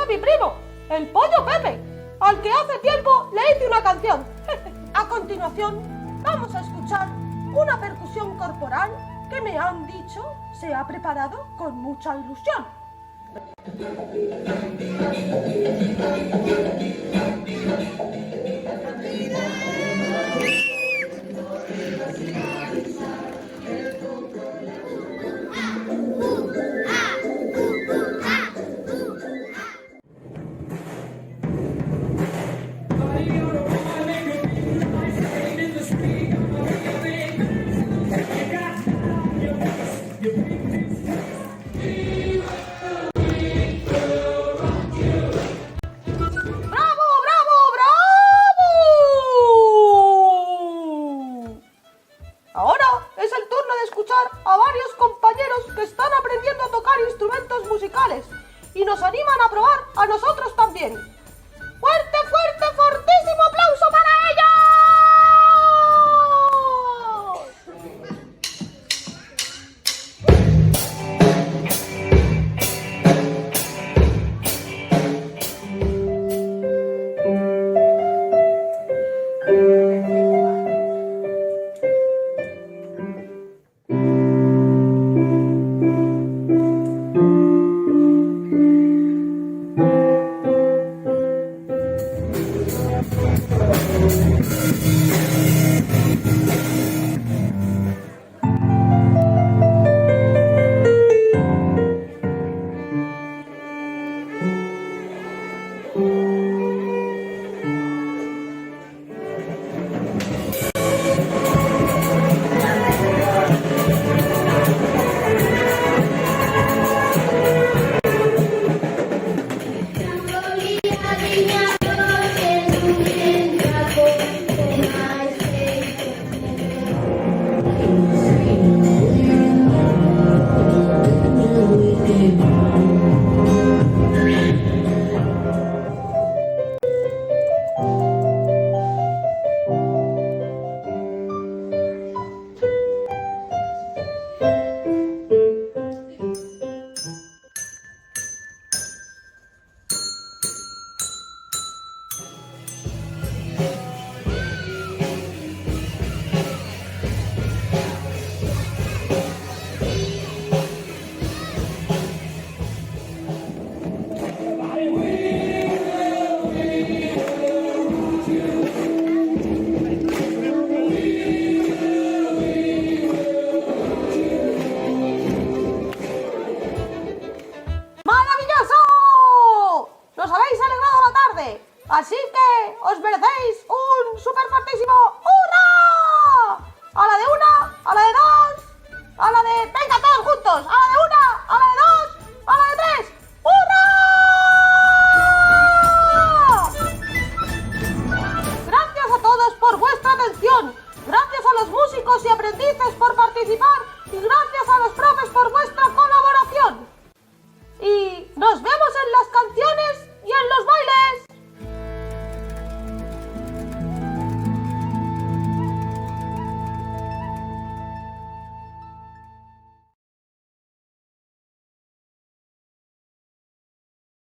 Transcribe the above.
a mi primo, el Pollo Pepe, al que hace tiempo le hice una canción. A continuación, vamos a escuchar una percusión corporal que me han dicho se ha preparado con mucha ilusión. Ahora es el turno de escuchar a varios compañeros que están aprendiendo a tocar instrumentos musicales y nos animan a probar a nosotros también. ¡Fuerte, fuerte, fortísimo aplauso para ellos! Así que os merecéis un super fortísimo ¡hurra! A la de una, a la de dos, a la de... ¡Venga todos juntos! A la de una, a la de dos, a la de tres. ¡Hurra! Gracias a todos por vuestra atención. Gracias a los músicos y aprendices por participar. Y gracias a los profes por vuestra colaboración. Y nos vemos en la